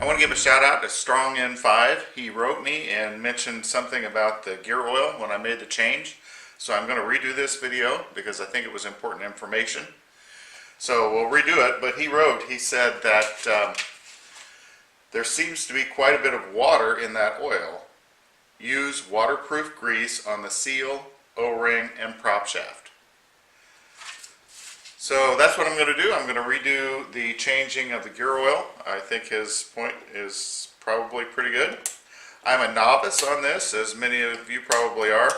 want to give a shout out to Strong N5. He wrote me and mentioned something about the gear oil when I made the change. So I'm going to redo this video because I think it was important information. So we'll redo it, but he said that there seems to be quite a bit of water in that oil. Use waterproof grease on the seal, O-ring, and prop shaft. So that's what I'm going to do. I'm going to redo the changing of the gear oil. I think his point is probably pretty good. I'm a novice on this, as many of you probably are,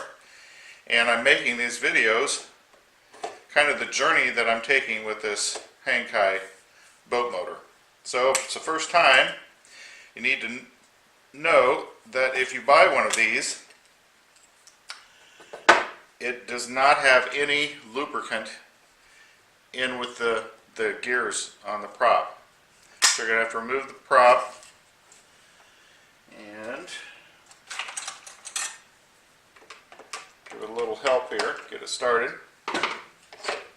and I'm making these videos kind of the journey that I'm taking with this Hangkai boat motor. So if it's the first time, you need to know that if you buy one of these, it does not have any lubricant in with the gears on the prop. So you're going to have to remove the prop and give it a little help here, get it started.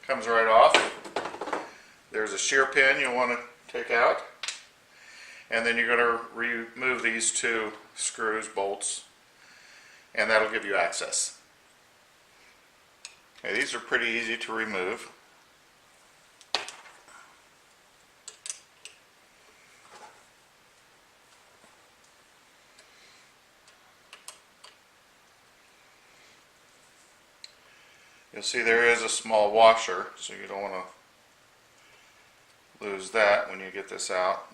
Comes right off. There's a shear pin you'll want to take out. And then you're going to remove these two screws, bolts, and that'll give you access. Okay, these are pretty easy to remove. You'll see there is a small washer, so you don't want to lose that when you get this out.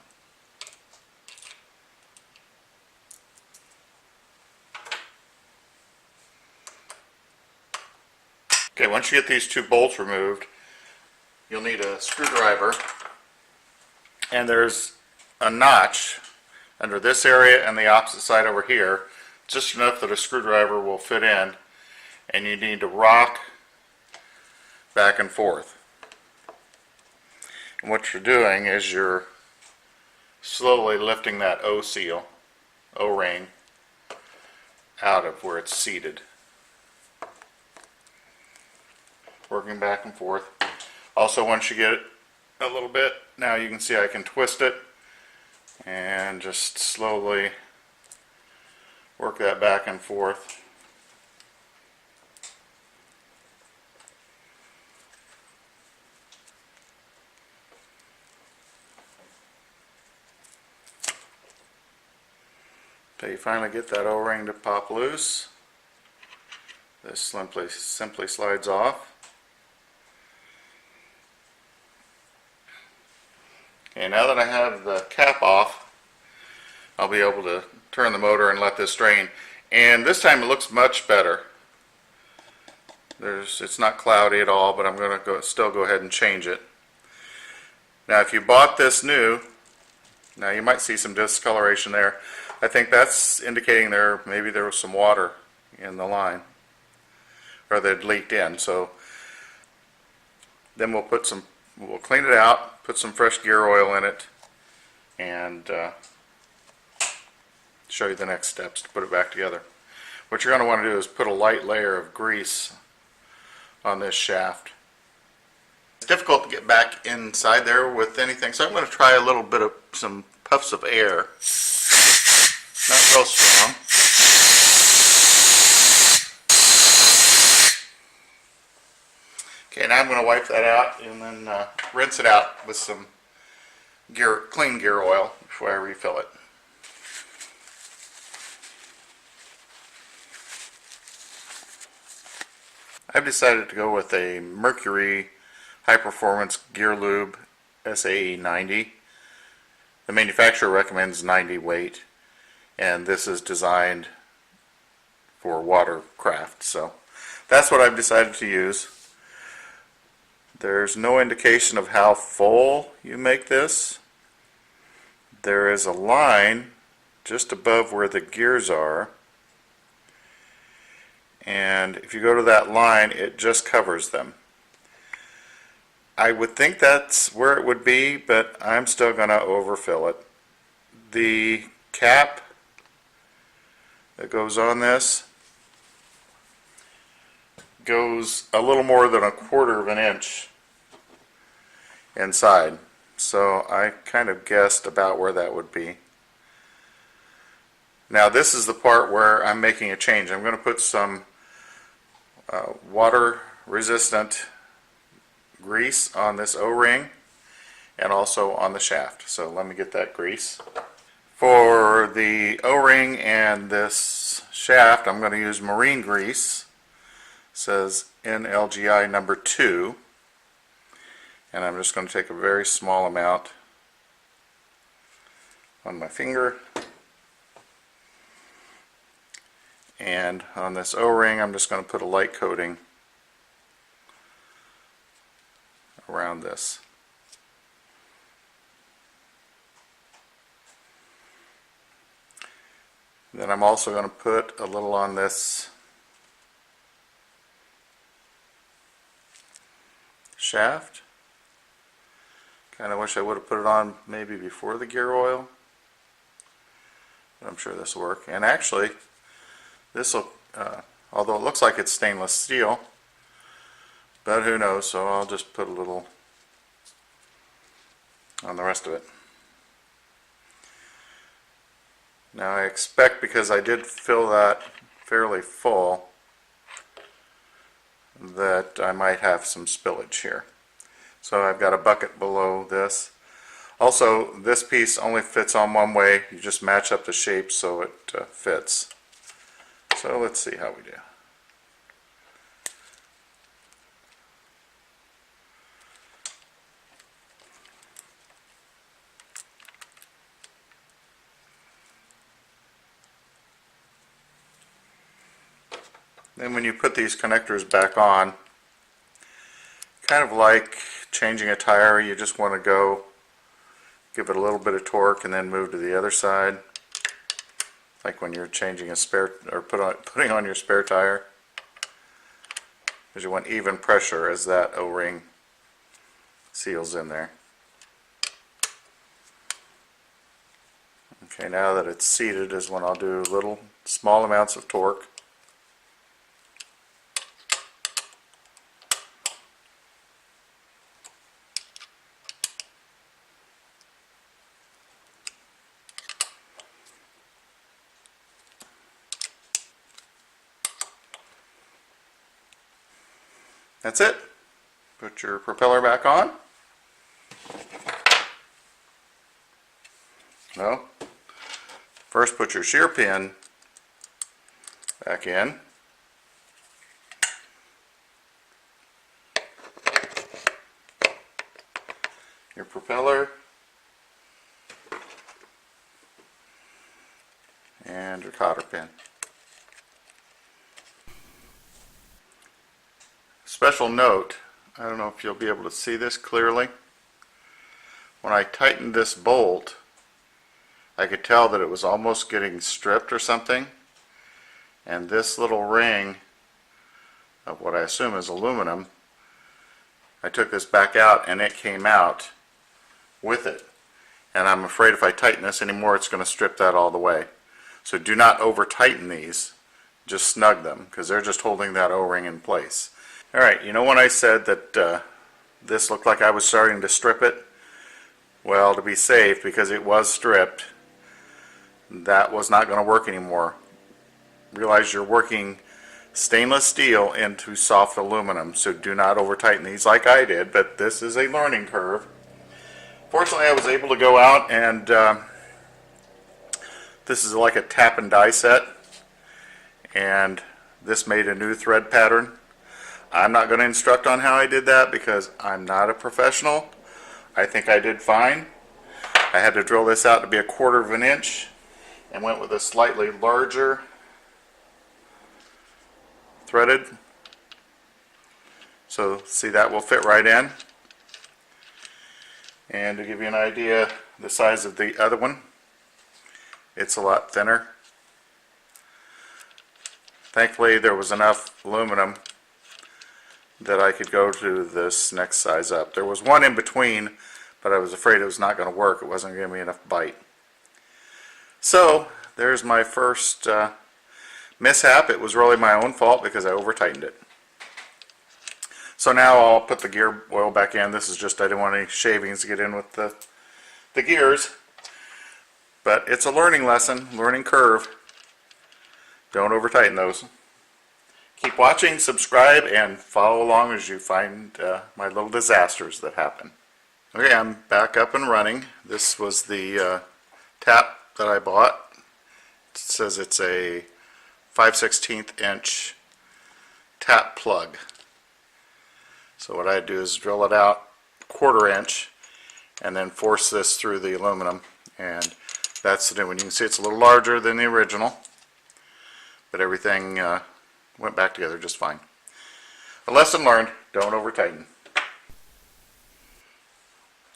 Okay, once you get these two bolts removed, you'll need a screwdriver, and there's a notch under this area and the opposite side over here, just enough that a screwdriver will fit in, and you need to rock back and forth. And what you're doing is you're slowly lifting that O-seal, O-ring, out of where it's seated. Working back and forth. Also, once you get it a little bit, now you can see I can twist it and just slowly work that back and forth. Until you finally get that O-ring to pop loose. This simply slides off. Okay, now that I have the cap off, I'll be able to turn the motor and let this drain. And this time it looks much better. It's not cloudy at all, but I'm going to still go ahead and change it. Now if you bought this new, now you might see some discoloration there. I think that's indicating maybe there was some water in the line, or that it leaked in. So then we'll clean it out, put some fresh gear oil in it, and show you the next steps to put it back together. What you're going to want to do is put a light layer of grease on this shaft. It's difficult to get back inside there with anything, so I'm going to try a little bit of some puffs of air. Not real strong. Okay, now I'm going to wipe that out and then rinse it out with some clean gear oil before I refill it. I've decided to go with a Mercury High Performance Gear Lube SAE 90. The manufacturer recommends 90 weight, and this is designed for watercraft, so that's what I've decided to use. There's no indication of how full you make this. There is a line just above where the gears are, and if you go to that line, it just covers them. I would think that's where it would be, but I'm still going to overfill it. The cap that goes on this goes a little more than 1/4 of an inch inside, so I kind of guessed about where that would be. Now this is the part where I'm making a change. I'm going to put some water resistant grease on this O-ring and also on the shaft. So let me get that grease. For the O-ring and this shaft, I'm going to use marine grease. It says NLGI number 2. And I'm just going to take a very small amount on my finger. And on this O-ring, I'm just going to put a light coating around this. Then I'm also going to put a little on this shaft. Kind of wish I would have put it on maybe before the gear oil, but I'm sure this will work. And actually, this will, although it looks like it's stainless steel, but who knows, so I'll just put a little on the rest of it. Now I expect, because I did fill that fairly full, that I might have some spillage here. So I've got a bucket below this. Also, this piece only fits on one way. You just match up the shape so it fits. So let's see how we do. Then when you put these connectors back on, kind of like changing a tire, you just want to go give it a little bit of torque and then move to the other side, like when you're changing a spare or putting on your spare tire, because you want even pressure as that O-ring seals in there. Okay, now that it's seated is when I'll do little small amounts of torque. That's it. Put your propeller back on. No. First put your shear pin back in. Your propeller. And your cotter pin. Special note, I don't know if you'll be able to see this clearly. When I tightened this bolt, I could tell that it was almost getting stripped or something. And this little ring of what I assume is aluminum, I took this back out and it came out with it. And I'm afraid if I tighten this anymore, it's going to strip that all the way. So do not over tighten these, just snug them, because they're just holding that O-ring in place. Alright, you know when I said that this looked like I was starting to strip it? Well, to be safe, because it was stripped, that was not going to work anymore. Realize you're working stainless steel into soft aluminum, so do not over tighten these like I did, but this is a learning curve. Fortunately, I was able to go out and this is like a tap and die set, and this made a new thread pattern. I'm not going to instruct on how I did that because I'm not a professional. I think I did fine. I had to drill this out to be 1/4 of an inch and went with a slightly larger threaded. So see, that will fit right in. And to give you an idea the size of the other one, it's a lot thinner. Thankfully there was enough aluminum that I could go to this next size up. There was one in between, but I was afraid it was not going to work. It wasn't going to give me enough bite. So there's my first mishap. It was really my own fault because I over tightened it. So now I'll put the gear oil back in. This is just, I didn't want any shavings to get in with the gears. But it's a learning lesson, learning curve. Don't over tighten those. Keep watching, subscribe, and follow along as you find my little disasters that happen. Okay, I'm back up and running. This was the tap that I bought. It says it's a 5/16 inch tap plug. So what I do is drill it out 1/4 inch and then force this through the aluminum, and that's the new one. You can see it's a little larger than the original, but everything went back together just fine. A lesson learned, don't over tighten.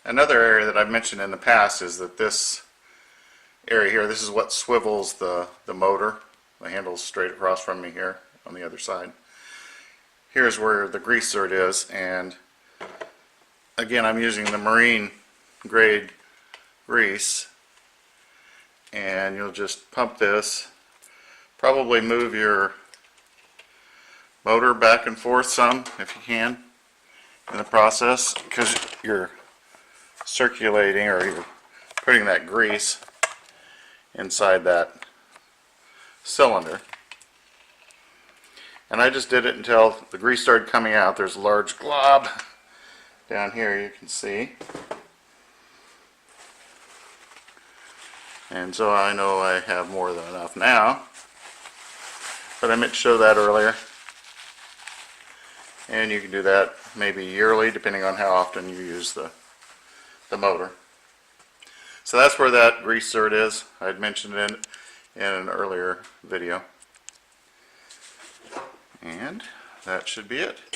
Another area that I've mentioned in the past is that this area here, this is what swivels the motor. The handle's straight across from me here on the other side. Here's where the grease zerd is, and again I'm using the marine grade grease, and you'll just pump this, probably move your motor back and forth some if you can in the process, because you're circulating or you're putting that grease inside that cylinder. And I just did it until the grease started coming out. There's a large glob down here, you can see. And so I know I have more than enough now, but I meant to show that earlier. And you can do that maybe yearly, depending on how often you use the motor. So that's where that grease zerd is. I had mentioned it in an earlier video. And that should be it.